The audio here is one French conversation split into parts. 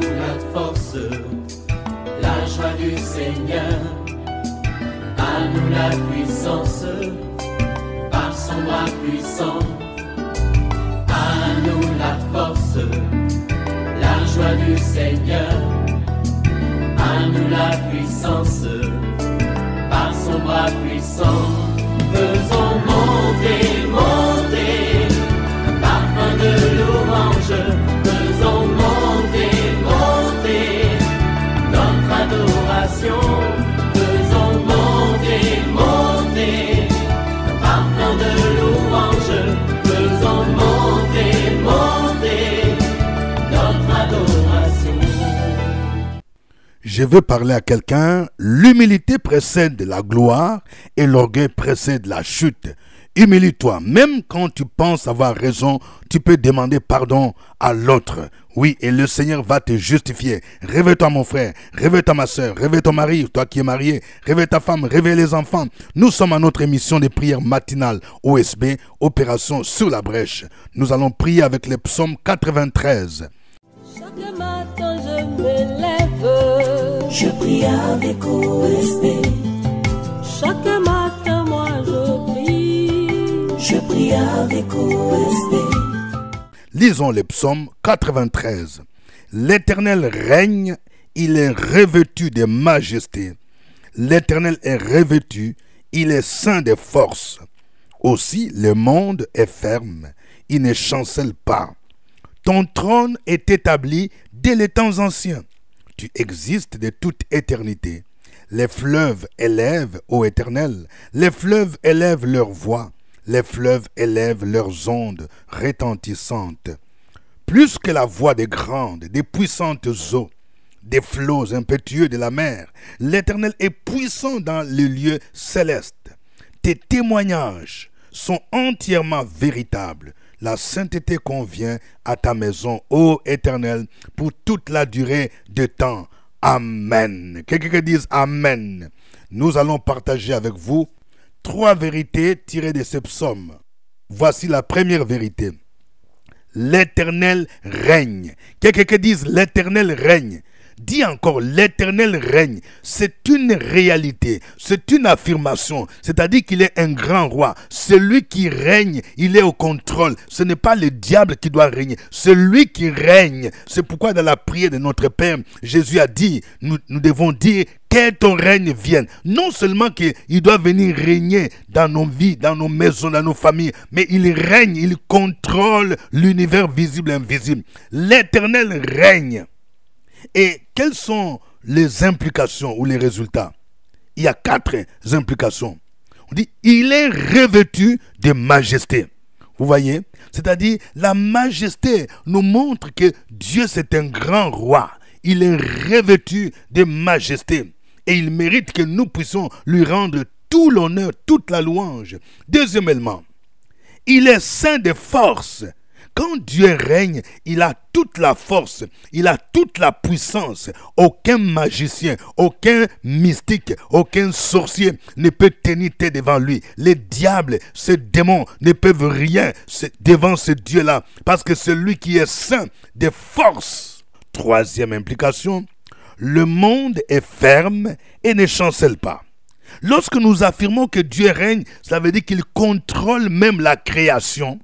nous la force, la joie du Seigneur. À nous la puissance, par son bras puissant. À nous la force, la joie du Seigneur. À nous la puissance, par son bras puissant. Faisons monter, monter, parfum de louange. Faisons monter, monter, notre adoration. Faisons monter, monter, parfum de louange. Faisons monter, monter, notre adoration. Je veux parler à quelqu'un. L'humilité précède la gloire et l'orgueil précède la chute. Humilie-toi. Même quand tu penses avoir raison, tu peux demander pardon à l'autre. Oui, et le Seigneur va te justifier. Réveille-toi mon frère, réveille-toi ma soeur, réveille ton mari, toi qui es marié, réveille ta femme, réveille les enfants. Nous sommes à notre émission de prière matinale OSB, Opération sur la brèche. Nous allons prier avec les psaumes 93. Chaque matin je me lève, je prie avec OSB. chaque matin moi je prie, Je prie avec OSB. Lisons les psaumes 93. L'Éternel règne, il est revêtu de majesté. L'Éternel est revêtu, il est saint de force. Aussi le monde est ferme, il ne chancelle pas. Ton trône est établi dès les temps anciens. Tu existes de toute éternité. Les fleuves élèvent, ô Éternel, les fleuves élèvent leur voix. Les fleuves élèvent leurs ondes retentissantes. Plus que la voix des grandes, des puissantes eaux, des flots impétueux de la mer, l'Éternel est puissant dans les lieux célestes. Tes témoignages sont entièrement véritables. La sainteté convient à ta maison, ô Éternel, pour toute la durée de temps. Amen. Quelqu'un dise Amen. Nous allons partager avec vous 3 vérités tirées de ce psaume. Voici la première vérité. L'Éternel règne. Quelqu'un dise l'Éternel règne. Dis encore, l'Éternel règne. C'est une réalité, c'est une affirmation. C'est-à-dire qu'il est un grand roi. Celui qui règne, il est au contrôle. Ce n'est pas le diable qui doit régner. Celui qui règne. C'est pourquoi dans la prière de notre Père, Jésus a dit, nous devons dire, que ton règne vienne. Non seulement qu'il doit venir régner dans nos vies, dans nos maisons, dans nos familles, mais il règne, il contrôle l'univers visible et invisible. L'Éternel règne. Et quelles sont les implications ou les résultats? Il y a 4 implications. On dit, il est revêtu de majesté. Vous voyez? C'est-à-dire, la majesté nous montre que Dieu c'est un grand roi. Il est revêtu de majesté. Et il mérite que nous puissions lui rendre tout l'honneur, toute la louange. Deuxièmement, il est saint de force. Quand Dieu règne, il a toute la force, il a toute la puissance. Aucun magicien, aucun mystique, aucun sorcier ne peut tenir tête devant lui. Les diables, ces démons ne peuvent rien devant ce Dieu-là. Parce que c'est lui qui est saint de force. Troisième implication, le monde est ferme et ne chancelle pas. Lorsque nous affirmons que Dieu règne, cela veut dire qu'il contrôle même la création.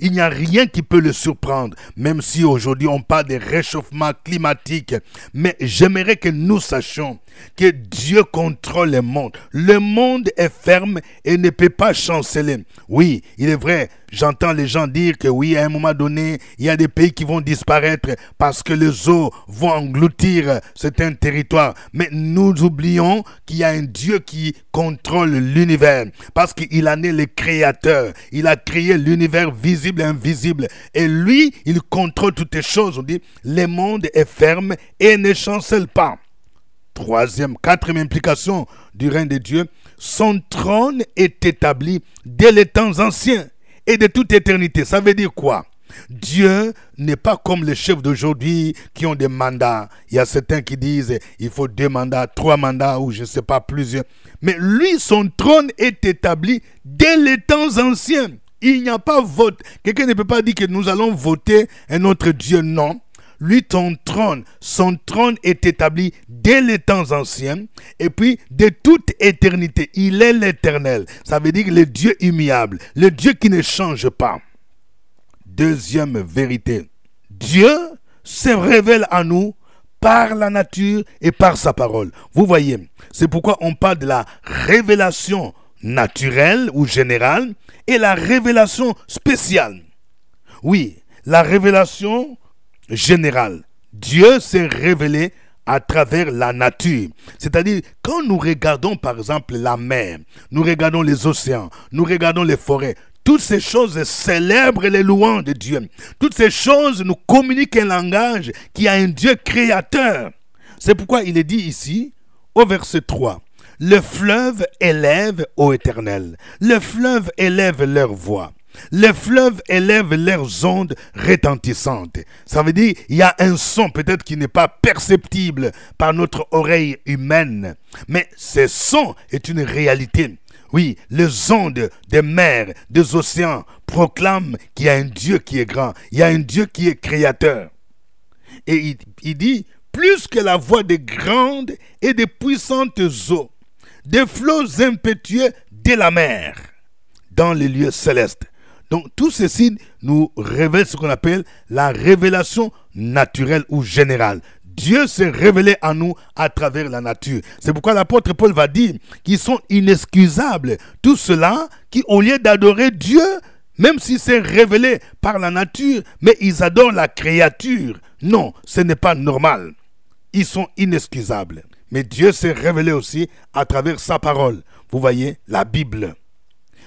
Il n'y a rien qui peut le surprendre, même si aujourd'hui on parle de réchauffement climatique. Mais j'aimerais que nous sachions que Dieu contrôle le monde. Le monde est ferme et ne peut pas chanceler. Oui, il est vrai, j'entends les gens dire que oui, à un moment donné, il y a des pays qui vont disparaître parce que les eaux vont engloutir certains territoires. Mais nous oublions qu'il y a un Dieu qui contrôle l'univers parce qu'il en est le créateur. Il a créé l'univers visible et invisible. Et lui, il contrôle toutes les choses. On dit, le monde est ferme et ne chancelle pas. Quatrième implication du règne de Dieu, son trône est établi dès les temps anciens et de toute éternité. Ça veut dire quoi? Dieu n'est pas comme les chefs d'aujourd'hui qui ont des mandats. Il y a certains qui disent il faut 2 mandats, 3 mandats ou je ne sais pas plusieurs. Mais lui, son trône est établi dès les temps anciens. Il n'y a pas vote. Quelqu'un ne peut pas dire que nous allons voter un autre Dieu. Non. lui, son trône est établi dès les temps anciens et puis de toute éternité. Il est l'Éternel. Ça veut dire le Dieu immuable, le Dieu qui ne change pas. Deuxième vérité, Dieu se révèle à nous par la nature et par sa parole. Vous voyez, c'est pourquoi on parle de la révélation naturelle ou générale et la révélation spéciale. Oui, la révélation générale. Dieu s'est révélé à travers la nature. C'est-à-dire, quand nous regardons par exemple la mer, nous regardons les océans, nous regardons les forêts, toutes ces choses célèbrent les louanges de Dieu. Toutes ces choses nous communiquent un langage qui a un Dieu créateur. C'est pourquoi il est dit ici, au verset 3, « Le fleuve élève ô Éternel, le fleuve élève leur voix. Les fleuves élèvent leurs ondes retentissantes. » Ça veut dire il y a un son peut-être qui n'est pas perceptible par notre oreille humaine. Mais ce son est une réalité. Oui, les ondes des mers, des océans proclament qu'il y a un Dieu qui est grand. Il y a un Dieu qui est créateur. Et il dit, plus que la voix des grandes et des puissantes eaux, des flots impétueux de la mer, dans les lieux célestes. Donc tout ceci nous révèle ce qu'on appelle la révélation naturelle ou générale. Dieu s'est révélé à nous à travers la nature. C'est pourquoi l'apôtre Paul va dire qu'ils sont inexcusables. Tout cela qui, au lieu d'adorer Dieu, même s'il s'est révélé par la nature, mais ils adorent la créature. Non, ce n'est pas normal. Ils sont inexcusables. Mais Dieu s'est révélé aussi à travers sa parole. Vous voyez, la Bible.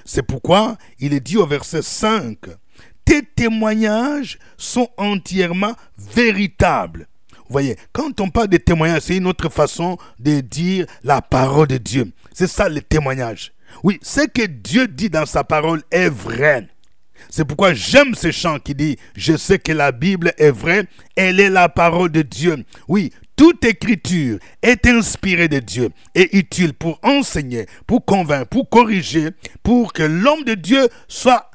C'est pourquoi il est dit au verset 5, « Tes témoignages sont entièrement véritables. » Vous voyez, quand on parle de témoignages, c'est une autre façon de dire la parole de Dieu. C'est ça le témoignage. Oui, ce que Dieu dit dans sa parole est vrai. C'est pourquoi j'aime ce chant qui dit « Je sais que la Bible est vraie, elle est la parole de Dieu. » Oui, toute écriture est inspirée de Dieu et utile pour enseigner, pour convaincre, pour corriger, pour que l'homme de Dieu soit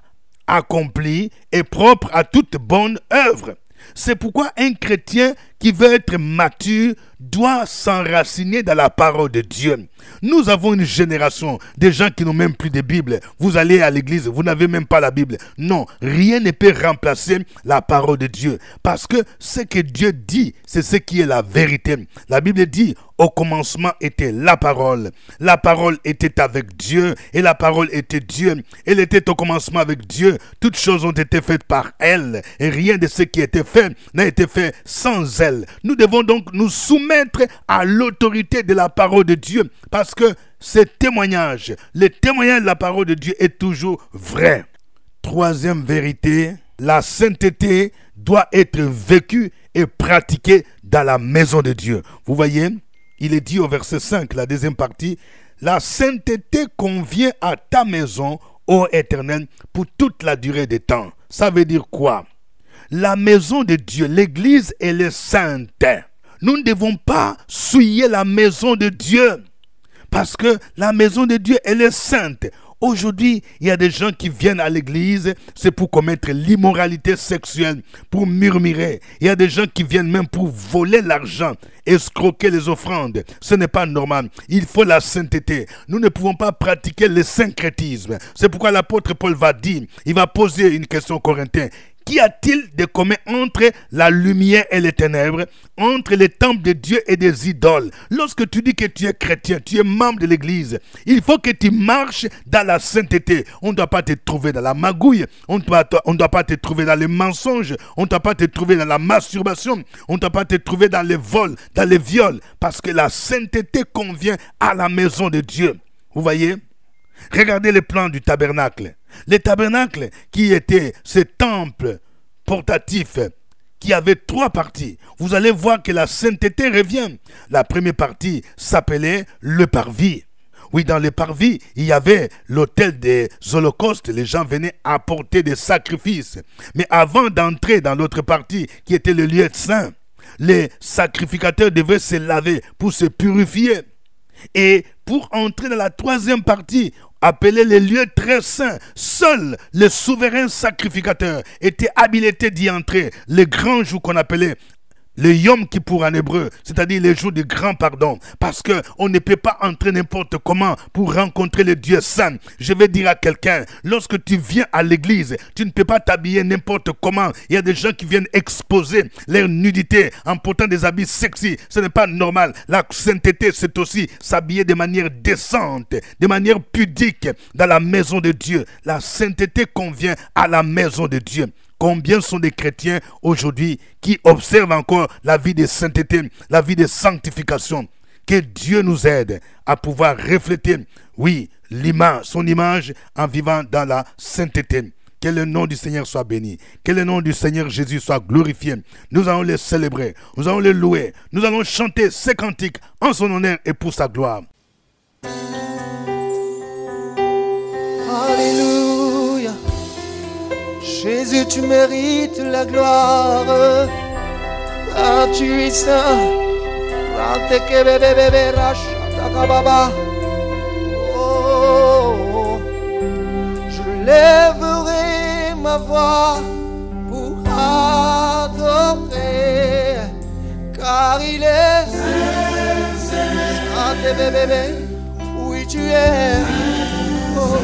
accompli et propre à toute bonne œuvre. C'est pourquoi un chrétien qui veut être mature doit s'enraciner dans la parole de Dieu. Nous avons une génération de gens qui n'ont même plus de Bible. Vous allez à l'église, vous n'avez même pas la Bible. Non, rien ne peut remplacer la parole de Dieu. Parce que ce que Dieu dit, c'est ce qui est la vérité. La Bible dit, au commencement était la parole. La parole était avec Dieu et la parole était Dieu. Elle était au commencement avec Dieu. Toutes choses ont été faites par elle et rien de ce qui était fait n'a été fait sans elle. Nous devons donc nous soumettre à l'autorité de la parole de Dieu parce que ce témoignage, le témoignage de la parole de Dieu est toujours vrai. Troisième vérité, la sainteté doit être vécue et pratiquée dans la maison de Dieu. Vous voyez, il est dit au verset 5, la deuxième partie, « La sainteté convient à ta maison, ô Éternel, pour toute la durée des temps. » Ça veut dire quoi? La maison de Dieu, l'église, elle est sainte. Nous ne devons pas souiller la maison de Dieu. Parce que la maison de Dieu, elle est sainte. Aujourd'hui, il y a des gens qui viennent à l'église, c'est pour commettre l'immoralité sexuelle, pour murmurer. Il y a des gens qui viennent même pour voler l'argent, escroquer les offrandes. Ce n'est pas normal. Il faut la sainteté. Nous ne pouvons pas pratiquer le syncrétisme. C'est pourquoi l'apôtre Paul va dire, il va poser une question aux Corinthiens. Qu'y a-t-il de commun entre la lumière et les ténèbres, entre les temples de Dieu et des idoles? Lorsque tu dis que tu es chrétien, tu es membre de l'église, il faut que tu marches dans la sainteté. On ne doit pas te trouver dans la magouille, on ne doit pas te trouver dans les mensonges, on ne doit pas te trouver dans la masturbation, on ne doit pas te trouver dans les vols, dans les viols, parce que la sainteté convient à la maison de Dieu. Vous voyez? Regardez les plans du tabernacle. Le tabernacle qui était ce temple portatif qui avait 3 parties. Vous allez voir que la sainteté revient. La première partie s'appelait le parvis. Oui, dans le parvis, il y avait l'autel des holocaustes. Les gens venaient apporter des sacrifices. Mais avant d'entrer dans l'autre partie qui était le lieu saint, les sacrificateurs devaient se laver pour se purifier. Et pour entrer dans la 3e partie, appelé les lieux très saints, seul le souverain sacrificateur était habilité d'y entrer. Le grand jour qu'on appelait le Yom Kippour en hébreu, c'est-à-dire les jours du grand pardon, parce qu'on ne peut pas entrer n'importe comment pour rencontrer le Dieu saint. Je vais dire à quelqu'un, lorsque tu viens à l'église, tu ne peux pas t'habiller n'importe comment. Il y a des gens qui viennent exposer leur nudité en portant des habits sexy. Ce n'est pas normal. La sainteté, c'est aussi s'habiller de manière décente, de manière pudique dans la maison de Dieu. La sainteté convient à la maison de Dieu. Combien sont des chrétiens aujourd'hui qui observent encore la vie de sainteté, la vie de sanctification? Que Dieu nous aide à pouvoir refléter, oui, son image en vivant dans la sainteté. Que le nom du Seigneur soit béni. Que le nom du Seigneur Jésus soit glorifié. Nous allons le célébrer. Nous allons le louer. Nous allons chanter ces cantiques en son honneur et pour sa gloire. Alléluia. Jésus, tu mérites la gloire. Ah, tu es saint. Oh, je lèverai ma voix pour adorer, car il est saint, bébé, oui tu es. Oh,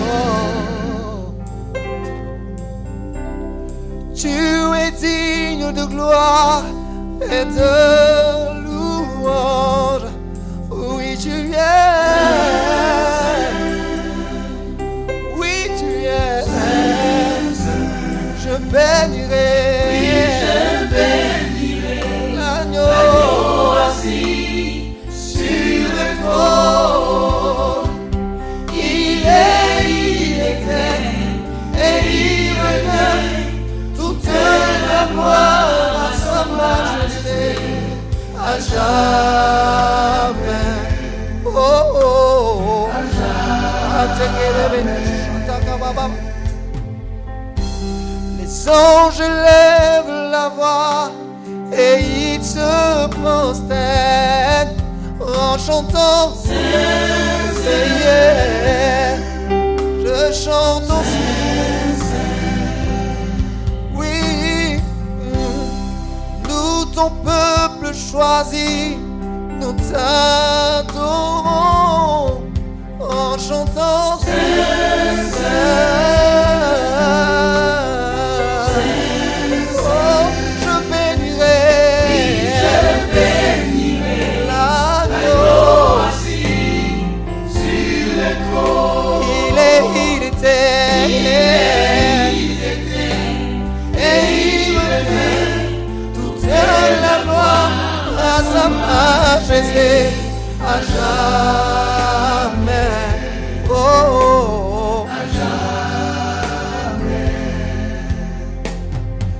tu es digne de gloire et de louange, oui tu es. Je bénirai l'agneau assis sur le trône. Il était et il revient toute la gloire à sa majesté à jamais. Oh, oh, oh. À jamais. Les anges lèvent la voix et ils se prosternent en chantant Seigneur. Je chante aussi. Oui, nous ton peuple choisi, nous t'adorons en chantant Seigneur. À jamais, oh, oh, oh. À jamais.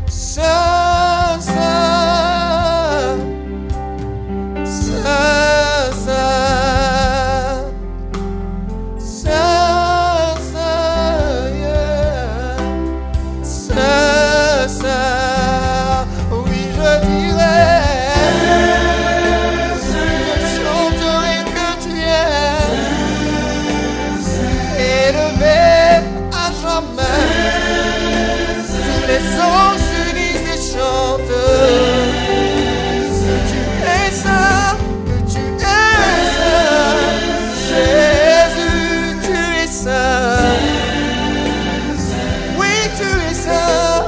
Saint, Saint, Saint, Saint, Saint, Saint, yeah. Saint, Saint, oui je dirais. Les anges s'unissent et chantent. Tu es saint, tu es saint. Jésus, tu es saint. Oui, tu es saint.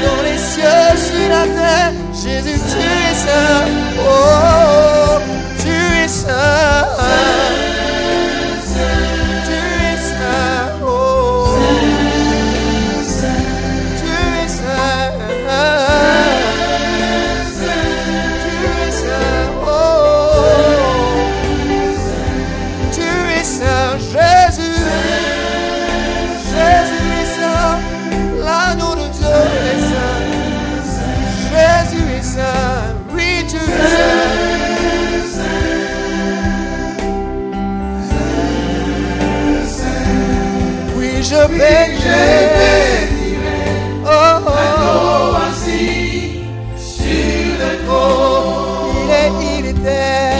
Dans les cieux, sur la terre, Jésus, tu es saint. Oh, tu es saint. Je bénirai, oh, oh, l'agneau assis sur le trône. Il était,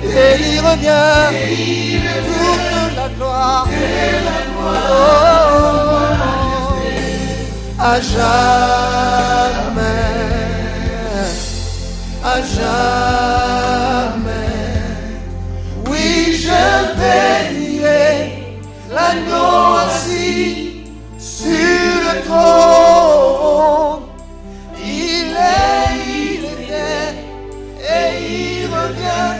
et il revient, toute la gloire, oh, à à jamais, à jamais. Oui, je bénirai l'agneau assis sur le trône. Il était et il revient.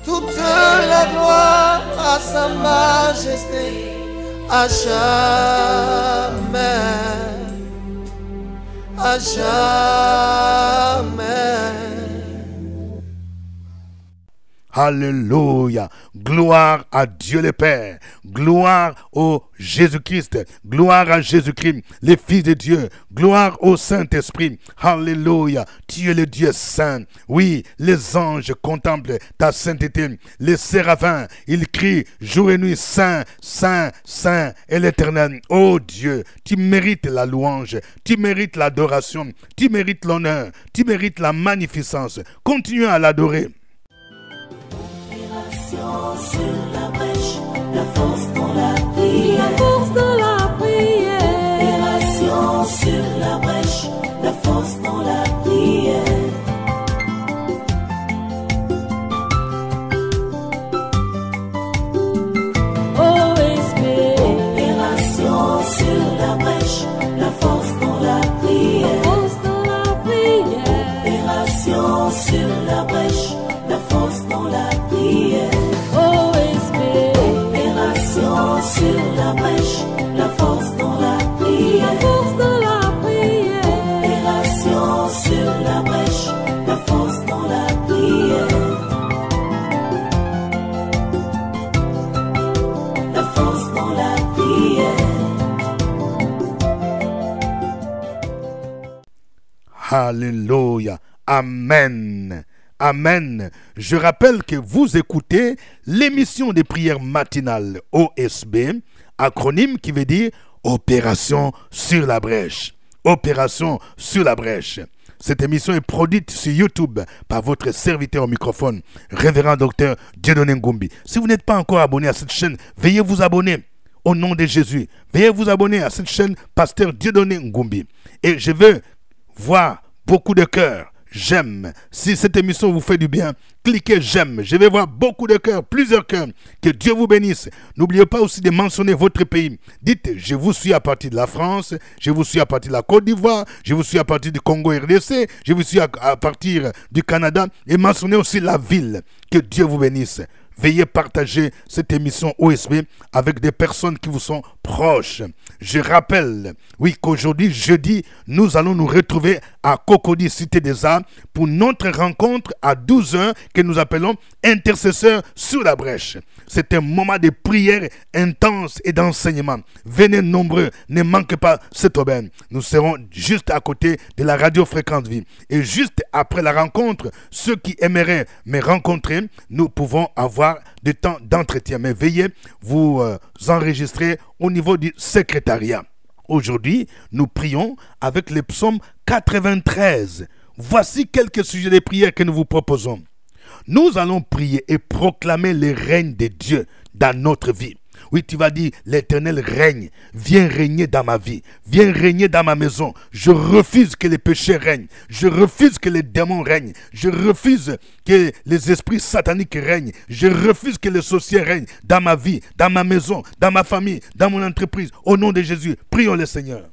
Toute la gloire à sa majesté, à jamais, à jamais. Alléluia. Gloire à Dieu le Père. Gloire au Jésus-Christ. Gloire à Jésus-Christ, le Fils de Dieu. Gloire au Saint-Esprit. Alléluia. Tu es le Dieu saint. Oui, les anges contemplent ta sainteté. Les séraphins, ils crient jour et nuit, saint, saint, saint est l'Éternel. Oh Dieu, tu mérites la louange. Tu mérites l'adoration. Tu mérites l'honneur. Tu mérites la magnificence. Continue à l'adorer. Sur la brèche, la force dans la prière. La force dans la prière. Opération sur la brèche, la force dans la prière. OSB. Opération sur la brèche, la force dans la prière. Force dans la prière. Opération sur la brèche, la force dans la prière. Opération sur la brèche, la force dans la prière. Force dans la prière. Opération sur la brèche, la force dans la prière. La force dans la prière. Alléluia. Amen. Amen. Je rappelle que vous écoutez l'émission des prières matinales OSB, acronyme qui veut dire Opération sur la brèche. Opération sur la brèche. Cette émission est produite sur YouTube par votre serviteur au microphone, révérend docteur Dieudonné Ngumbi. Si vous n'êtes pas encore abonné à cette chaîne, veuillez vous abonner au nom de Jésus. Veuillez vous abonner à cette chaîne, pasteur Dieudonné Ngumbi. Et je veux voir beaucoup de cœurs. J'aime. Si cette émission vous fait du bien, cliquez j'aime. Je vais voir beaucoup de cœurs, plusieurs cœurs. Que Dieu vous bénisse. N'oubliez pas aussi de mentionner votre pays. Dites, je vous suis à partir de la France, je vous suis à partir de la Côte d'Ivoire, je vous suis à partir du Congo RDC, je vous suis à partir du Canada. Et mentionnez aussi la ville. Que Dieu vous bénisse. Veuillez partager cette émission OSB avec des personnes qui vous sont proches. Je rappelle, oui, qu'aujourd'hui, jeudi, nous allons nous retrouver à Cocody, Cité des Arts, pour notre rencontre à 12h que nous appelons Intercesseurs sur la brèche. C'est un moment de prière intense et d'enseignement. Venez nombreux, ne manquez pas cette aubaine. Nous serons juste à côté de la radio Fréquence Vie. Et juste après la rencontre, ceux qui aimeraient me rencontrer, nous pouvons avoir du temps d'entretien. Mais veuillez vous enregistrer au niveau du secrétariat. Aujourd'hui, nous prions avec le psaume 93. Voici quelques sujets de prière que nous vous proposons. Nous allons prier et proclamer le règne de Dieu dans notre vie. Oui, tu vas dire, l'Éternel règne. Viens régner dans ma vie. Viens régner dans ma maison. Je refuse que les péchés règnent. Je refuse que les démons règnent. Je refuse que les esprits sataniques règnent. Je refuse que les sorciers règnent dans ma vie, dans ma maison, dans ma famille, dans mon entreprise. Au nom de Jésus, prions le Seigneur.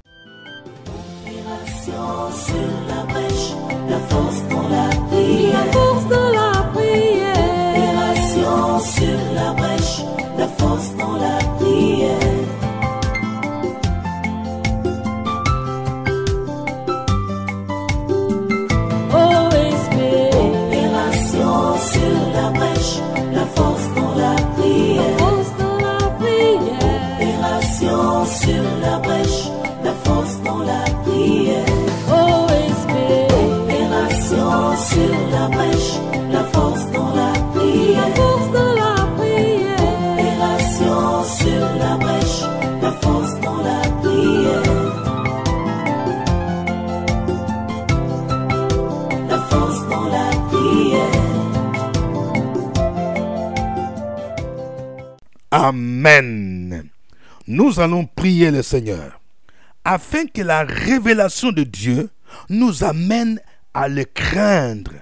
Opération sur la brèche, la force dans la prière. La force dans la prière. Opération sur la brèche, la force dans la prière. OSB. Opération sur la brèche, la force dans la prière. Force dans la prière. Opération sur la brèche, la force dans la prière. OSB. Opération sur la brèche, la force dans la prière. La force dans la prière. Opération sur la brèche, la force dans la prière. La force dans la prière. Amen. Nous allons prier le Seigneur. afin que la révélation de Dieu nous amène à le craindre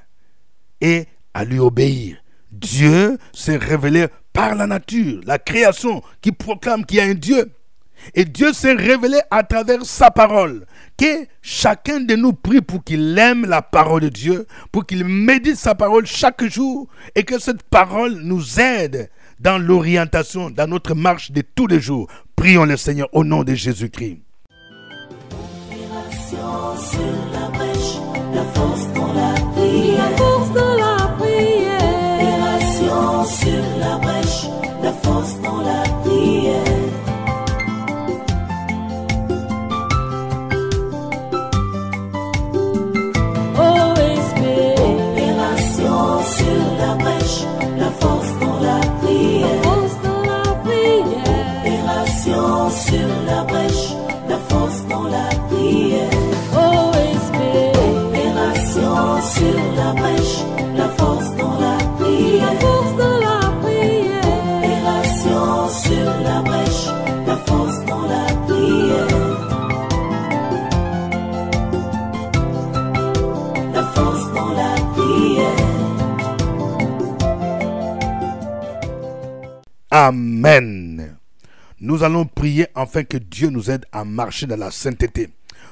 et à lui obéir. Dieu s'est révélé par la nature, la création qui proclame qu'il y a un Dieu. Et Dieu s'est révélé à travers sa parole. Que chacun de nous prie pour qu'il aime la parole de Dieu, pour qu'il médite sa parole chaque jour et que cette parole nous aide dans l'orientation, dans notre marche de tous les jours. Prions le Seigneur au nom de Jésus-Christ. Opération sur la brèche, la force dans la prière. La force dans la prière. Opération sur la brèche, la force dans la prière. OSP. Opération sur la brèche, la force dans la prière. Force dans la prière. Opération sur la brèche, la force dans la prière. OSP. Opération sur la brèche, la force dans la prière. La force dans la prière. Opération sur la brèche, la force dans la prière. La force dans la prière. Amen. Nous allons prier afin que Dieu nous aide à marcher dans la sainteté.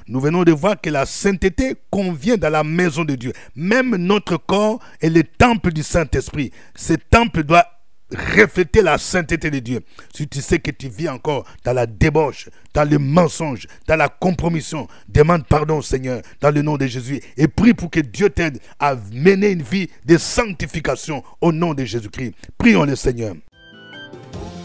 Nous venons de voir que la sainteté convient dans la maison de Dieu. Même notre corps est le temple du Saint-Esprit. Ce temple doit refléter la sainteté de Dieu. Si tu sais que tu vis encore dans la débauche, dans le mensonge, dans la compromission, demande pardon au Seigneur dans le nom de Jésus et prie pour que Dieu t'aide à mener une vie de sanctification au nom de Jésus-Christ. Prions le Seigneur.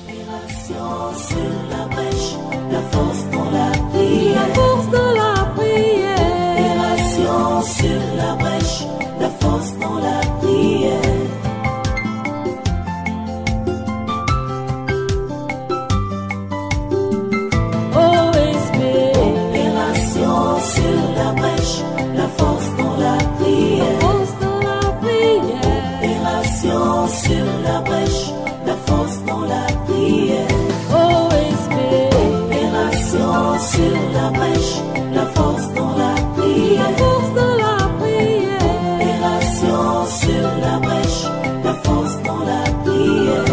Opération sur la brèche, la force dans la prière. La force dans la prière. Opération sur la brèche, la force dans la prière. OSP. Opération sur la brèche, la force dans la prière. Force dans la prière. Opération sur la brèche, la force dans la prière. OSP. Opération sur la brèche, la force dans la prière. La force dans la prière. Opération sur la brèche, la force dans la prière.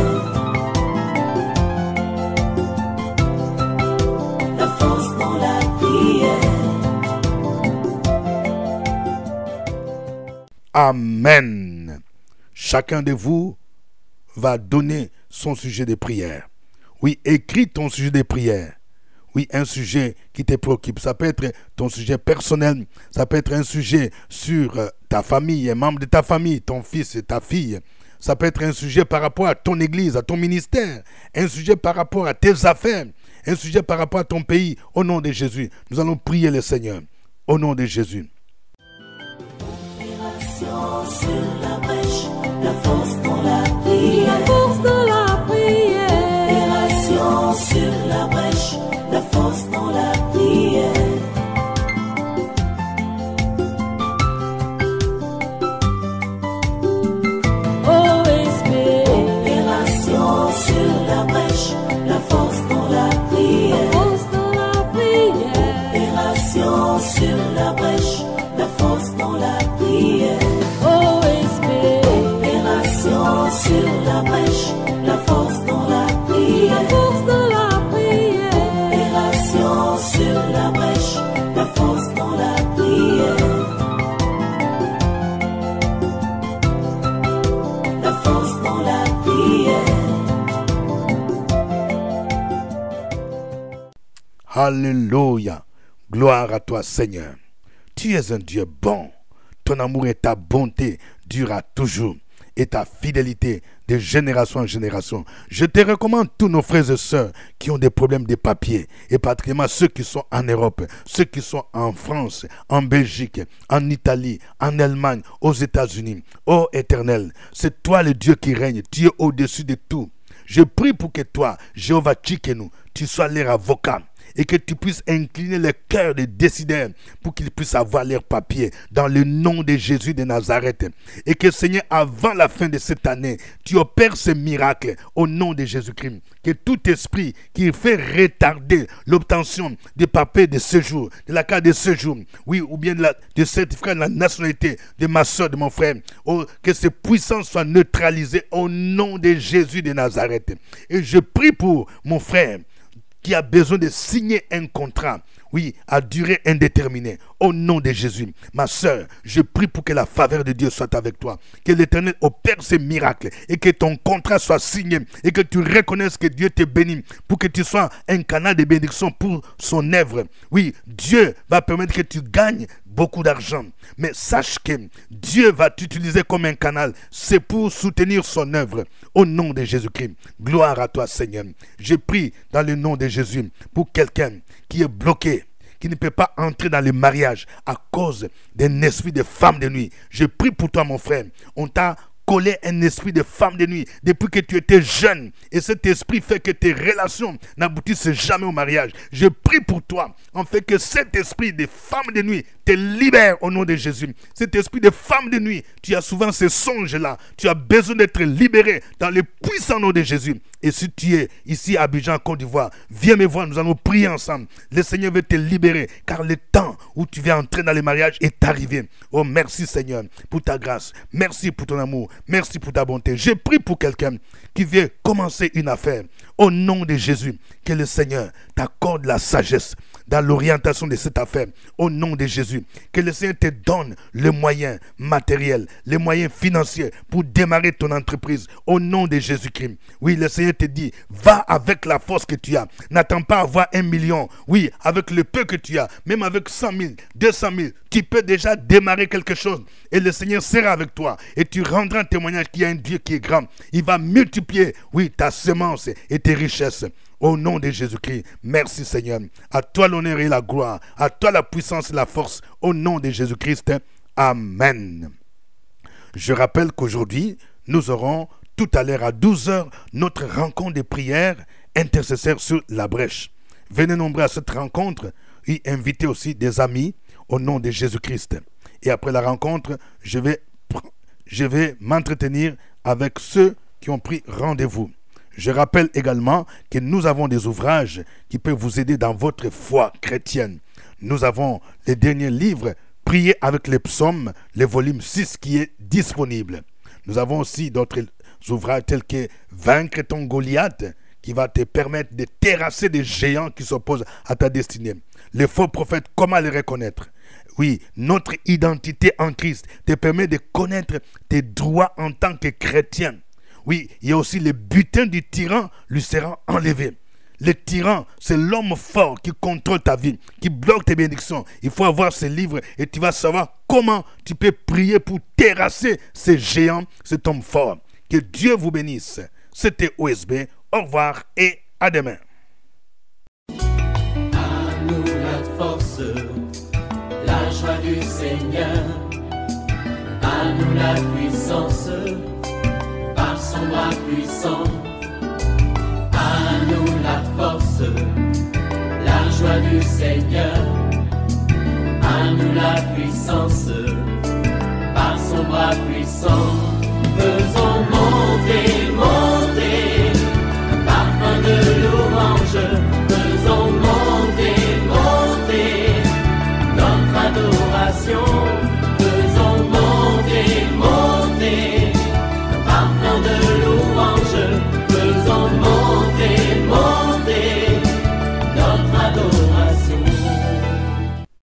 La force dans la prière. Amen. Chacun de vous va donner son sujet de prière. Oui, écris ton sujet de prière. Oui, un sujet qui te préoccupe. Ça peut être ton sujet personnel. Ça peut être un sujet sur ta famille, un membre de ta famille, ton fils et ta fille. Ça peut être un sujet par rapport à ton église, à ton ministère. Un sujet par rapport à tes affaires. Un sujet par rapport à ton pays. Au nom de Jésus, nous allons prier le Seigneur. Au nom de Jésus. Opération sur la brèche, la force dans la prière. La force dans la prière. Opération sur la brèche, la force dans la prière. OSP. Opération sur la brèche, la force dans la prière. Force dans la prière. Opération sur la brèche, la force dans la prière. OSP. Opération sur la brèche, la force dans la prière. La force dans la prière. Opération sur la brèche, la force dans la prière. La force dans la prière. Alléluia. Gloire à toi, Seigneur. Tu es un Dieu bon. Ton amour et ta bonté durent toujours. Et ta fidélité de génération en génération. Je te recommande tous nos frères et sœurs qui ont des problèmes de papier. Et particulièrement ceux qui sont en Europe, ceux qui sont en France, en Belgique, en Italie, en Allemagne, aux États-Unis. Ô Éternel, c'est toi le Dieu qui règne. Tu es au-dessus de tout. Je prie pour que toi, Jéhovah Tchikenu, tu sois leur avocat. et que tu puisses incliner le cœur des décideurs pour qu'ils puissent avoir leurs papiers dans le nom de Jésus de Nazareth. Et que Seigneur, avant la fin de cette année, tu opères ce miracle au nom de Jésus-Christ. Que tout esprit qui fait retarder l'obtention des papiers de séjour, de la carte de séjour, oui, ou bien de certificat de la nationalité de ma soeur, de mon frère, oh, que ces puissances soient neutralisées au nom de Jésus de Nazareth. Et je prie pour mon frère qui a besoin de signer un contrat, oui, à durée indéterminée, au nom de Jésus. Ma soeur, je prie pour que la faveur de Dieu soit avec toi, que l'Éternel opère ces miracles et que ton contrat soit signé et que tu reconnaisses que Dieu te bénit pour que tu sois un canal de bénédiction pour son œuvre. Oui, Dieu va permettre que tu gagnes beaucoup d'argent, mais sache que Dieu va t'utiliser comme un canal, c'est pour soutenir son œuvre, au nom de Jésus-Christ. Gloire à toi, Seigneur. Je prie dans le nom de Jésus pour quelqu'un qui est bloqué, qui ne peut pas entrer dans le mariage à cause d'un esprit de femme de nuit. Je prie pour toi, mon frère. On t'a collé un esprit de femme de nuit depuis que tu étais jeune, et cet esprit fait que tes relations n'aboutissent jamais au mariage. Je prie pour toi, en fait, que cet esprit de femme de nuit te libère au nom de Jésus. Cet esprit de femme de nuit, tu as souvent ces songes-là, tu as besoin d'être libéré dans le puissant nom de Jésus. Et si tu es ici à Abidjan, Côte d'Ivoire, viens me voir, nous allons prier ensemble. Le Seigneur veut te libérer, car le temps où tu vas entrer dans le mariage est arrivé. Oh, merci Seigneur pour ta grâce, merci pour ton amour, merci pour ta bonté. Je prie pour quelqu'un qui veut commencer une affaire. Au nom de Jésus, que le Seigneur t'accorde la sagesse dans l'orientation de cette affaire. Au nom de Jésus, que le Seigneur te donne les moyens matériels, les moyens financiers pour démarrer ton entreprise. Au nom de Jésus-Christ. Oui, le Seigneur te dit, va avec la force que tu as. N'attends pas avoir 1 million. Oui, avec le peu que tu as, même avec 100 000, 200 000, tu peux déjà démarrer quelque chose. Et le Seigneur sera avec toi. Et tu rendras un témoignage qu'il y a un Dieu qui est grand. Il va multiplier, oui, ta semence et tes richesses. Au nom de Jésus-Christ, merci Seigneur. À toi l'honneur et la gloire. À toi la puissance et la force. Au nom de Jésus-Christ. Amen. Je rappelle qu'aujourd'hui, nous aurons tout à l'heure à 12h notre rencontre de prière intercesseur sur la brèche. Venez nombreux à cette rencontre et invitez aussi des amis au nom de Jésus-Christ. Et après la rencontre, je vais m'entretenir avec ceux qui ont pris rendez-vous. Je rappelle également que nous avons des ouvrages qui peuvent vous aider dans votre foi chrétienne. Nous avons les derniers livres, Prier avec les psaumes, le volume 6 qui est disponible. Nous avons aussi d'autres ouvrages tels que Vaincre ton Goliath, qui va te permettre de terrasser des géants qui s'opposent à ta destinée. Les faux prophètes, comment les reconnaître? Oui, notre identité en Christ te permet de connaître tes droits en tant que chrétien. Oui, il y a aussi le butin du tyran lui sera enlevé. Le tyran, c'est l'homme fort qui contrôle ta vie, qui bloque tes bénédictions. Il faut avoir ce livre et tu vas savoir comment tu peux prier pour terrasser ces géants, cet homme fort. Que Dieu vous bénisse. C'était OSB. Au revoir et à demain. À nous la force, la joie du Seigneur. À nous la puissance, par son bras puissant. À nous la force, la joie du Seigneur. À nous la puissance, par son bras puissant.